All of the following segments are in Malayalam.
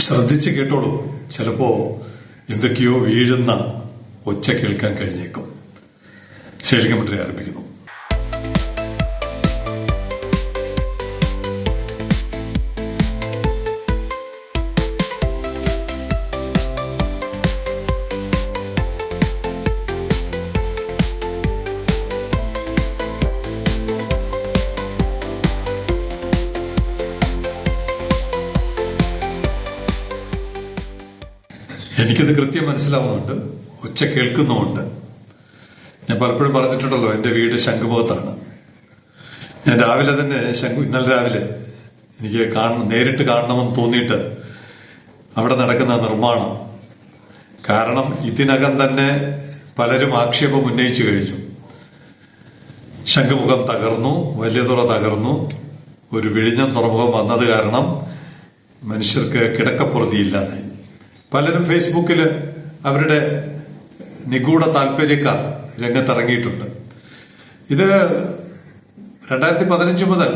ശ്രദ്ധിച്ച് കേട്ടോളൂ. ചിലപ്പോ എന്തൊക്കെയോ വീഴുന്ന ഒച്ച കേൾക്കാൻ കഴിഞ്ഞേക്കും. ശൈലികമന്ത്രി ആരംഭിക്കുന്നു. എനിക്കത് കൃത്യം മനസ്സിലാവുന്നുണ്ട്, ഒച്ച കേൾക്കുന്നുമുണ്ട്. ഞാൻ പലപ്പോഴും പറഞ്ഞിട്ടുണ്ടല്ലോ, എൻ്റെ വീട് ശംഖുമുഖത്താണ്. ഞാൻ രാവിലെ തന്നെ ഇന്നലെ രാവിലെ എനിക്ക് നേരിട്ട് കാണണമെന്ന് തോന്നിയിട്ട് അവിടെ നടക്കുന്ന നിർമ്മാണം കാരണം ഇതിനകം തന്നെ പലരും ആക്ഷേപം ഉന്നയിച്ചു കഴിഞ്ഞു. ശംഖുമുഖം തകർന്നു, വലിയതുറ തകർന്നു, ഒരു വിഴിഞ്ഞം തുറമുഖം വന്നത് കാരണം മനുഷ്യർക്ക് കിടക്കപ്പുറതിയില്ലാതായി. പലരും ഫേസ്ബുക്കിൽ അവരുടെ നിഗൂഢ താല്പര്യക്കാർ രംഗത്തിറങ്ങിയിട്ടുണ്ട്. ഇത് 2015 മുതൽ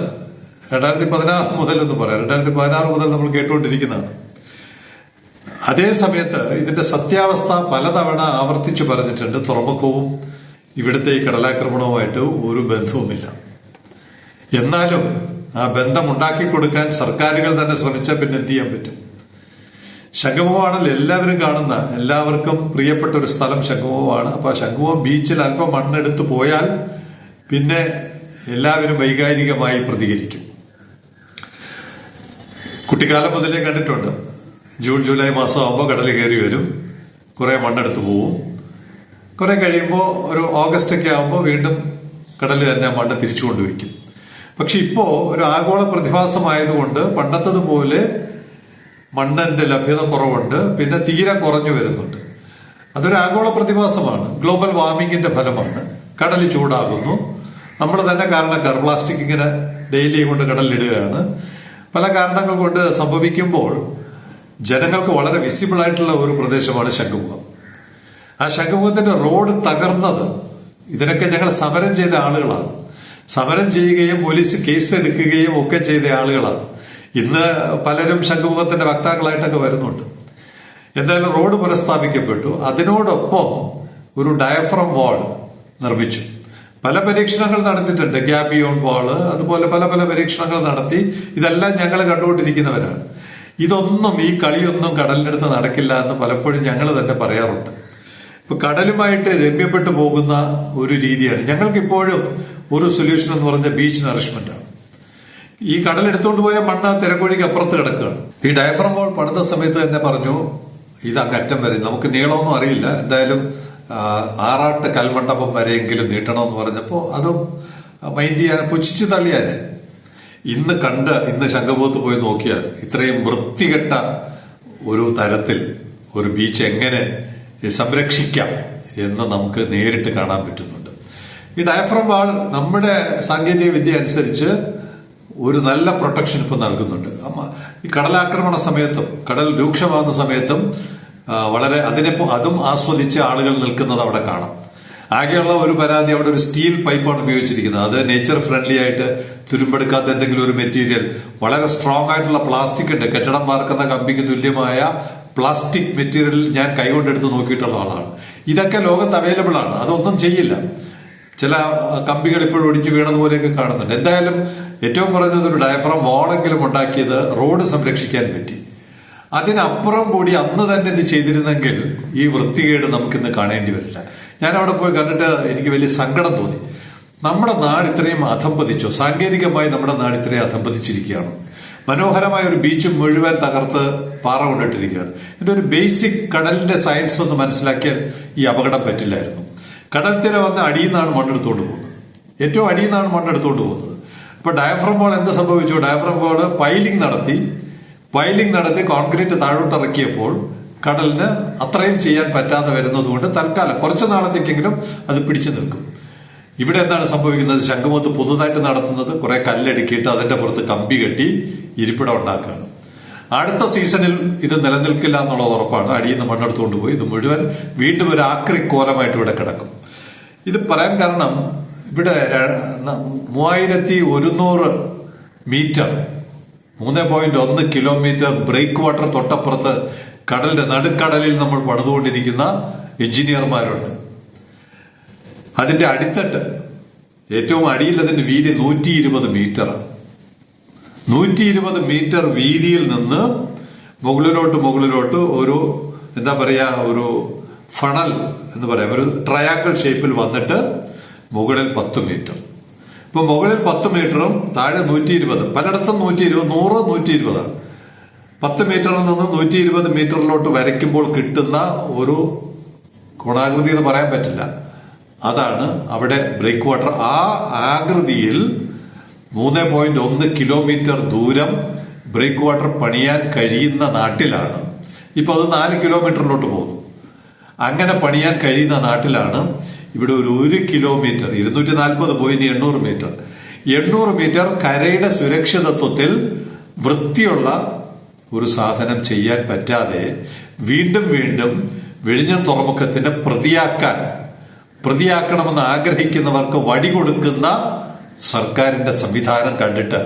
2016 മുതൽ എന്ന് പറയാം, 2016 മുതൽ നമ്മൾ കേട്ടുകൊണ്ടിരിക്കുന്നതാണ്. അതേ സമയത്ത് ഇതിന്റെ സത്യാവസ്ഥ പലതവണ ആവർത്തിച്ചു പറഞ്ഞിട്ടുണ്ട്. തുറമുഖവും ഇവിടുത്തെ ഈ കടലാക്രമണവുമായിട്ട് ഒരു ബന്ധവുമില്ല. എന്നാലും ആ ബന്ധം ഉണ്ടാക്കി കൊടുക്കാൻ സർക്കാരുകൾ തന്നെ ശ്രമിച്ചാൽ പിന്നെ എന്ത് ചെയ്യാൻ പറ്റും? ശംഖുമുഖമാണല്ലോ എല്ലാവരും കാണുന്ന, എല്ലാവർക്കും പ്രിയപ്പെട്ട ഒരു സ്ഥലം ശംഖുമുഖമാണ്. അപ്പൊ ശംഖുമുഖം ബീച്ചിൽ അല്പം മണ്ണെടുത്ത് പോയാൽ പിന്നെ എല്ലാവരും വൈകാരികമായി പ്രതികരിക്കും. കുട്ടിക്കാലം മുതലേ കണ്ടിട്ടുണ്ട്, ജൂൺ ജൂലൈ മാസം ആകുമ്പോൾ കടൽ കയറി വരും, കുറെ മണ്ണെടുത്ത് പോവും. കുറെ കഴിയുമ്പോൾ ഒരു ഓഗസ്റ്റ് ഒക്കെ ആകുമ്പോൾ വീണ്ടും കടലിൽ തന്നെ മണ്ണ് തിരിച്ചു കൊണ്ടുവയ്ക്കും. പക്ഷെ ഇപ്പോ ഒരു ആഗോള പ്രതിഭാസമായതുകൊണ്ട് പണ്ടത്തതുപോലെ മണ്ണിന്റെ ലഭ്യത കുറവുണ്ട്, പിന്നെ തീരെ കുറഞ്ഞു വരുന്നുണ്ട്. അതൊരു ആഗോള പ്രതിഭാസമാണ്, ഗ്ലോബൽ വാർമിങ്ങിന്റെ ഫലമാണ്. കടൽ ചൂടാകുന്നു, നമ്മൾ തന്നെ കാരണക്കാർ. പ്ലാസ്റ്റിക് ഇങ്ങനെ ഡെയിലി കൊണ്ട് കടലിലിടുകയാണ്. പല കാരണങ്ങൾ കൊണ്ട് സംഭവിക്കുമ്പോൾ ജനങ്ങൾക്ക് വളരെ വിസിബിൾ ആയിട്ടുള്ള ഒരു പ്രദേശമാണ് ശംഖുമുഖം. ആ ശംഖുമുഖത്തിന്റെ റോഡ് തകർന്നത് ഇതിനൊക്കെ ഞങ്ങൾ സമരം ചെയ്ത ആളുകളാണ്. സമരം ചെയ്യുകയും പോലീസ് കേസ് എടുക്കുകയും ഒക്കെ ചെയ്ത ആളുകളാണ്. ഇന്ന് പലരും ശംഖുമുഖത്തിന്റെ വക്താക്കളായിട്ടൊക്കെ വരുന്നുണ്ട്. എന്തായാലും റോഡ് പുനഃസ്ഥാപിക്കപ്പെട്ടു. അതിനോടൊപ്പം ഒരു ഡയഫ്രം വാൾ നിർമ്മിച്ചു. പല പരീക്ഷണങ്ങൾ നടത്തിയിട്ടുണ്ട്, ഗ്യാബിയോൺ വാള്, അതുപോലെ പല പല പരീക്ഷണങ്ങൾ നടത്തി. ഇതെല്ലാം ഞങ്ങൾ കണ്ടുകൊണ്ടിരിക്കുന്നവരാണ്. ഇതൊന്നും, ഈ കളിയൊന്നും കടലിനടുത്ത് നടക്കില്ല എന്ന് പലപ്പോഴും ഞങ്ങൾ തന്നെ പറയാറുണ്ട്. ഇപ്പൊ കടലുമായിട്ട് രമ്യപ്പെട്ടു പോകുന്ന ഒരു രീതിയാണ്. ഞങ്ങൾക്കിപ്പോഴും ഒരു സൊല്യൂഷൻ എന്ന് പറഞ്ഞ ബീച്ച് നറിഷ്മെന്റ് ആണ്. ഈ കടലെടുത്തോണ്ട് പോയ മണ്ണ് തിരക്കൊഴിക്ക് അപ്പുറത്ത് കിടക്കുകയാണ്. ഈ ഡയഫ്രം വാൾ പണിത സമയത്ത് തന്നെ പറഞ്ഞു, ഇത് അങ്ങറ്റം വരെ, നമുക്ക് നീളമൊന്നും അറിയില്ല, എന്തായാലും ആറാട്ട് കൽമണ്ഡപം വരെയെങ്കിലും നീട്ടണമെന്ന് പറഞ്ഞപ്പോൾ അതും മൈൻഡ് ചെയ്യാൻ, പുച്ഛിച്ച് തള്ളിയാനെ. ഇന്ന് ശംഖുമുഖത്ത് പോയി നോക്കിയാൽ ഇത്രയും വൃത്തികെട്ട ഒരു തരത്തിൽ ഒരു ബീച്ച് എങ്ങനെ സംരക്ഷിക്കാം എന്ന് നമുക്ക് നേരിട്ട് കാണാൻ പറ്റുന്നുണ്ട്. ഈ ഡയഫ്രം വാൾ നമ്മുടെ സാങ്കേതിക വിദ്യ അനുസരിച്ച് ഒരു നല്ല പ്രൊട്ടക്ഷൻ ഇപ്പൊ നൽകുന്നുണ്ട്. ഈ കടലാക്രമണ സമയത്തും കടൽ രൂക്ഷമാകുന്ന സമയത്തും വളരെ അതും ആസ്വദിച്ച് ആളുകൾ നിൽക്കുന്നത് അവിടെ കാണാം. ആകെയുള്ള ഒരു പരാതി, അവിടെ ഒരു സ്റ്റീൽ പൈപ്പാണ് ഉപയോഗിച്ചിരിക്കുന്നത്. അത് നേച്ചർ ഫ്രണ്ട്ലി ആയിട്ട് തുരുമ്പെടുക്കാത്ത എന്തെങ്കിലും ഒരു മെറ്റീരിയൽ, വളരെ സ്ട്രോങ് ആയിട്ടുള്ള പ്ലാസ്റ്റിക് ഉണ്ട്. കെട്ടിടം വാർക്കുന്ന കമ്പിക്ക് തുല്യമായ പ്ലാസ്റ്റിക് മെറ്റീരിയൽ ഞാൻ കൈകൊണ്ടെടുത്ത് നോക്കിയിട്ടുള്ള ആളാണ്. ഇതൊക്കെ ലോകത്ത് അവൈലബിൾ ആണ്, അതൊന്നും ചെയ്യില്ല. ചില കമ്പികൾ ഇപ്പോഴും ഒടിഞ്ഞു വീണതുപോലെയൊക്കെ കാണുന്നുണ്ട്. എന്തായാലും ഏറ്റവും കുറഞ്ഞത് ഒരു ഡയഫ്രം വാളെങ്കിലും ഉണ്ടാക്കിയത് റോഡ് സംരക്ഷിക്കാൻ പറ്റി. അതിനപ്പുറം കൂടി അന്ന് തന്നെ ഇത് ചെയ്തിരുന്നെങ്കിൽ ഈ വൃത്തികേട് നമുക്കിന്ന് കാണേണ്ടി വരില്ല. ഞാൻ അവിടെ പോയി കണ്ടിട്ട് എനിക്ക് വലിയ സങ്കടം തോന്നി. നമ്മുടെ നാട് ഇത്രയും അധംപതിച്ചോ? സാങ്കേതികമായി നമ്മുടെ നാട് ഇത്രയും അധംപതിച്ചിരിക്കുകയാണ്. മനോഹരമായ ഒരു ബീച്ച് മുഴുവൻ തകർത്ത് പാറ കൊണ്ടിട്ടിരിക്കുകയാണ്. എൻ്റെ ഒരു ബേസിക് കടലിന്റെ സയൻസ് ഒന്ന് മനസ്സിലാക്കിയാൽ ഈ അപകടം പറ്റില്ലായിരുന്നു. കടൽ തിര വന്ന് അടിയിൽ നിന്നാണ് മണ്ണെടുത്തോണ്ട് പോകുന്നത്, ഏറ്റവും അടിയിൽ നിന്നാണ് മണ്ണെടുത്തോണ്ട് പോകുന്നത്. അപ്പൊ ഡയഫ്രം വാൾ എന്ത് സംഭവിച്ചു? ഡയഫ്രം വാള് പൈലിംഗ് നടത്തി കോൺക്രീറ്റ് താഴോട്ട് ഇറക്കിയപ്പോൾ കടലിന് അത്രയും ചെയ്യാൻ പറ്റാതെ വരുന്നതുകൊണ്ട് തൽക്കാലം കുറച്ചു നാളത്തേക്കെങ്കിലും അത് പിടിച്ചു നിൽക്കും. ഇവിടെ എന്താണ് സംഭവിക്കുന്നത്? ശംഖുമുഖത്ത് പുതുതായിട്ട് നടത്തുന്നത് കുറെ കല്ലടുക്കിയിട്ട് അതിന്റെ പുറത്ത് കമ്പി കെട്ടി ഇരിപ്പിടം ഉണ്ടാക്കുകയാണ്. അടുത്ത സീസണിൽ ഇത് നിലനിൽക്കില്ല എന്നുള്ളത് ഉറപ്പാണ്. അടിയിൽ നിന്ന് മണ്ണെടുത്തുകൊണ്ട് പോയി ഇത് മുഴുവൻ വീണ്ടും ഒരു ആക്രിക്കോലമായിട്ട് ഇവിടെ കിടക്കും. ഇത് പറയാൻ കാരണം, ഇവിടെ 3100 മീറ്റർ 3.1 കിലോമീറ്റർ ബ്രേക്ക് വാട്ടർ തൊട്ടപ്പുറത്ത് കടലിന്റെ നടുക്കടലിൽ നമ്മൾ പണിതുകൊണ്ടിരിക്കുന്ന എഞ്ചിനീയർമാരുണ്ട്. അതിന്റെ അടിത്തട്ട് ഏറ്റവും അടിയിൽ അതിന്റെ വീതി 120 മീറ്ററാണ്. 120 മീറ്റർ വീതിയിൽ നിന്ന് മുകളിലോട്ട് ഒരു എന്താ പറയാ, ഒരു ഫണൽ എന്ന് പറയാം, ഒരു ട്രയാങ്കിൾ ഷേപ്പിൽ വന്നിട്ട് മുകളിൽ 10 മീറ്റർ. ഇപ്പൊ മുകളിൽ 10 മീറ്ററും താഴെ 120, പലയിടത്തും 120, 100, 120 ആണ്. 10 മീറ്ററിൽ നിന്ന് 120 മീറ്ററിലോട്ട് വരയ്ക്കുമ്പോൾ കിട്ടുന്ന ഒരു കോണാകൃതി എന്ന് പറയാൻ പറ്റില്ല. അതാണ് അവിടെ ബ്രേക്ക് വാട്ടർ. ആ ആകൃതിയിൽ 3.1 കിലോമീറ്റർ ദൂരം ബ്രേക്ക് വാട്ടർ പണിയാൻ കഴിയുന്ന നാട്ടിലാണ്. ഇപ്പൊ അത് 4 കിലോമീറ്ററിലോട്ട് പോകുന്നു. അങ്ങനെ പണിയാൻ കഴിയുന്ന നാട്ടിലാണ് ഇവിടെ ഒരു 1 കിലോമീറ്റർ 240 പോയി 800 മീറ്റർ 800 മീറ്റർ കരയുടെ സുരക്ഷിതത്വത്തിൽ വൃത്തിയുള്ള ഒരു സാധനം ചെയ്യാൻ പറ്റാതെ വീണ്ടും വിഴിഞ്ഞം തുറമുഖത്തിന് പ്രതിയാക്കണമെന്ന് ആഗ്രഹിക്കുന്നവർക്ക് വടി കൊടുക്കുന്ന സർക്കാരിന്റെ സംവിധാനം കണ്ടിട്ട്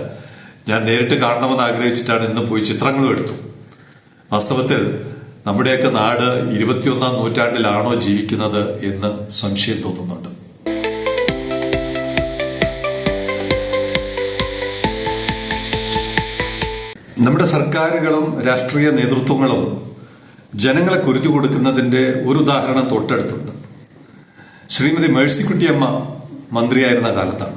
ഞാൻ നേരിട്ട് കാണണമെന്ന് ആഗ്രഹിച്ചിട്ടാണ് ഇന്ന് പോയി ചിത്രങ്ങളും എടുത്തു. വാസ്തവത്തിൽ നമ്മുടെയൊക്കെ നാട് 21ാം നൂറ്റാണ്ടിലാണോ ജീവിക്കുന്നത് എന്ന് സംശയം തോന്നുന്നുണ്ട്. നമ്മുടെ സർക്കാരുകളും രാഷ്ട്രീയ നേതൃത്വങ്ങളും ജനങ്ങളെ കുരുതി കൊടുക്കുന്നതിന്റെ ഒരു ഉദാഹരണം തൊട്ടടുത്തുണ്ട്. ശ്രീമതി മേഴ്സിക്കുട്ടിയമ്മ മന്ത്രിയായിരുന്ന കാലത്താണ്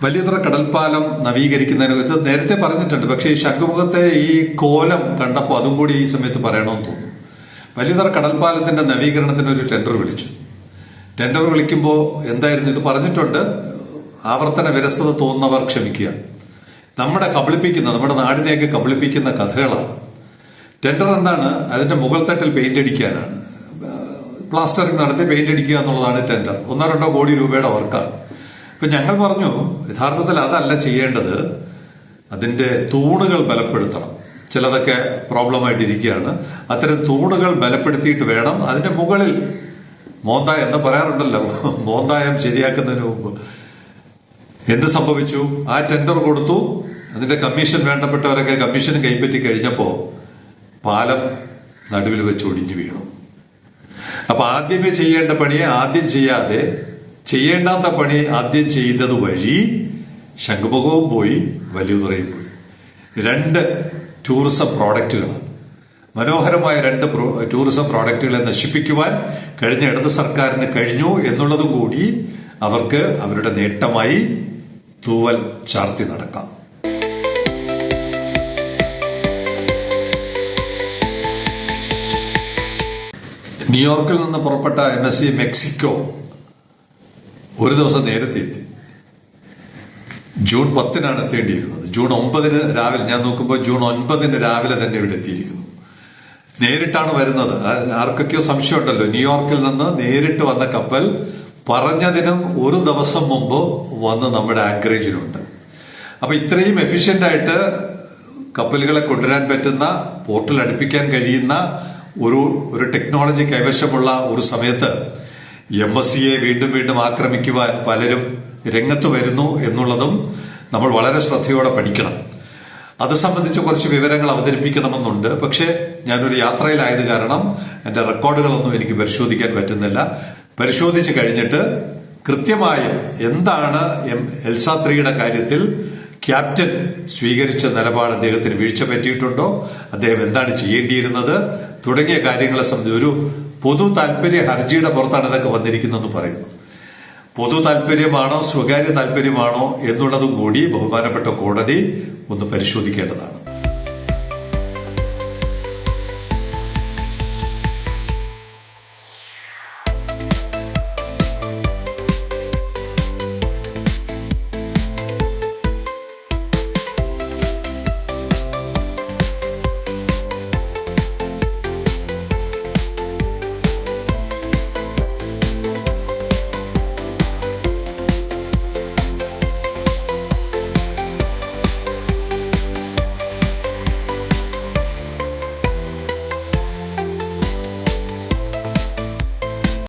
വലിയതറ കടൽപ്പാലം നവീകരിക്കുന്നതിന് ഇത് നേരത്തെ പറഞ്ഞിട്ടുണ്ട്. പക്ഷേ ഈ ശംഖുമുഖത്തെ ഈ കോലം കണ്ടപ്പോൾ അതും കൂടി ഈ സമയത്ത് പറയണമെന്ന് തോന്നുന്നു. വലിയതറ കടൽപ്പാലത്തിന്റെ നവീകരണത്തിന് ഒരു ടെൻഡർ വിളിച്ചു. ടെൻഡർ വിളിക്കുമ്പോൾ എന്തായിരുന്നു ഇത് പറഞ്ഞിട്ടുണ്ട്, ആവർത്തന വിരസത തോന്നുന്നവർ ക്ഷമിക്കുക. നമ്മുടെ നാടിനെയൊക്കെ കബളിപ്പിക്കുന്ന കഥകളാണ്. ടെൻഡർ എന്താണ്? അതിന്റെ മുകൾ തട്ടിൽ പെയിന്റ് അടിക്കാനാണ്. പ്ലാസ്റ്ററിംഗ് നടത്തി പെയിന്റ് അടിക്കുക എന്നുള്ളതാണ് ടെൻഡർ. 1-2 കോടി രൂപയുടെ വർക്കാണ്. ഇപ്പൊ ഞങ്ങൾ പറഞ്ഞു, യഥാർത്ഥത്തിൽ അതല്ല ചെയ്യേണ്ടത്, അതിന്റെ തൂണുകൾ ബലപ്പെടുത്തണം. ചിലതൊക്കെ പ്രോബ്ലമായിട്ടിരിക്കുകയാണ്. അത്തരം തൂണുകൾ ബലപ്പെടുത്തിയിട്ട് വേണം അതിന്റെ മുകളിൽ മോന്തായം എന്ന് പറയാറുണ്ടല്ലോ, മോന്തായം ശരിയാക്കുന്നതിന് മുമ്പ്. എന്ത് സംഭവിച്ചു? ആ ടെൻഡർ കൊടുത്തു. അതിന്റെ കമ്മീഷൻ വേണ്ടപ്പെട്ടവരൊക്കെ കമ്മീഷനും കൈപ്പറ്റി കഴിഞ്ഞപ്പോ പാലം നടുവിൽ വെച്ച് ഒടിഞ്ഞു വീണു. അപ്പൊ ആദ്യമേ ചെയ്യേണ്ട പണിയെ ആദ്യം ചെയ്യാതെ ചെയ്യേണ്ടാത്ത പണി ആദ്യം ചെയ്തത് വഴി ശംഖുമുഖവും പോയി, വലിയതുറയും പോയി. 2 ടൂറിസം പ്രോഡക്റ്റുകളാണ്. മനോഹരമായ 2 ടൂറിസം പ്രോഡക്റ്റുകളെ നശിപ്പിക്കുവാൻ കഴിഞ്ഞ ഇടത് സർക്കാരിന് കഴിഞ്ഞു എന്നുള്ളതും കൂടി അവർക്ക് അവരുടെ നേട്ടമായി തൂവൽ ചാർത്തി നടക്കാം. ന്യൂയോർക്കിൽ നിന്ന് പുറപ്പെട്ട MSC മെക്സിക്കോ ഒരു ദിവസം നേരത്തെ എത്തി. ജൂൺ 10-നാണ് എത്തേണ്ടിയിരുന്നത്. ജൂൺ 9-ന് രാവിലെ, ഞാൻ നോക്കുമ്പോൾ ജൂൺ 9-ന് രാവിലെ തന്നെ ഇവിടെ എത്തിയിരിക്കുന്നു. നേരിട്ടാണ് വരുന്നത്. ആർക്കൊക്കെയോ സംശയമുണ്ടല്ലോ, ന്യൂയോർക്കിൽ നിന്ന് നേരിട്ട് വന്ന കപ്പൽ പറഞ്ഞതിനും ഒരു ദിവസം മുമ്പ് വന്ന് നമ്മുടെ ആങ്കറേജിലുണ്ട്. അപ്പൊ ഇത്രയും എഫിഷ്യന്റ് ആയിട്ട് കപ്പലുകളെ കൊണ്ടുവരാൻ പറ്റുന്ന, പോർട്ടിൽ അടുപ്പിക്കാൻ കഴിയുന്ന ഒരു ടെക്നോളജി കൈവശമുള്ള ഒരു സമയത്ത് MSCയെ വീണ്ടും ആക്രമിക്കുവാൻ പലരും രംഗത്ത് വരുന്നു എന്നുള്ളതും നമ്മൾ വളരെ ശ്രദ്ധയോടെ പഠിക്കണം. അത് സംബന്ധിച്ച് കുറച്ച് വിവരങ്ങൾ അവതരിപ്പിക്കണമെന്നുണ്ട്. പക്ഷേ ഞാനൊരു യാത്രയിലായത് കാരണം എന്റെ റെക്കോർഡുകളൊന്നും എനിക്ക് പരിശോധിക്കാൻ പറ്റുന്നില്ല. പരിശോധിച്ച് കഴിഞ്ഞിട്ട് കൃത്യമായും എന്താണ് എൽസ 3യുടെ കാര്യത്തിൽ ക്യാപ്റ്റൻ സ്വീകരിച്ച നിലപാട്, അദ്ദേഹത്തിന് വീഴ്ച പറ്റിയിട്ടുണ്ടോ, അദ്ദേഹം എന്താണ് ചെയ്യേണ്ടിയിരുന്നത് തുടങ്ങിയ കാര്യങ്ങളെ സംബന്ധിച്ച് ഒരു പൊതു താല്പര്യ ഹർജിയുടെ പുറത്താണ് ഇതൊക്കെ വന്നിരിക്കുന്നതെന്ന് പറയുന്നു. പൊതു താല്പര്യമാണോ സ്വകാര്യ താല്പര്യമാണോ എന്നുള്ളതും കൂടി ബഹുമാനപ്പെട്ട കോടതി ഒന്ന് പരിശോധിക്കേണ്ടതാണ്.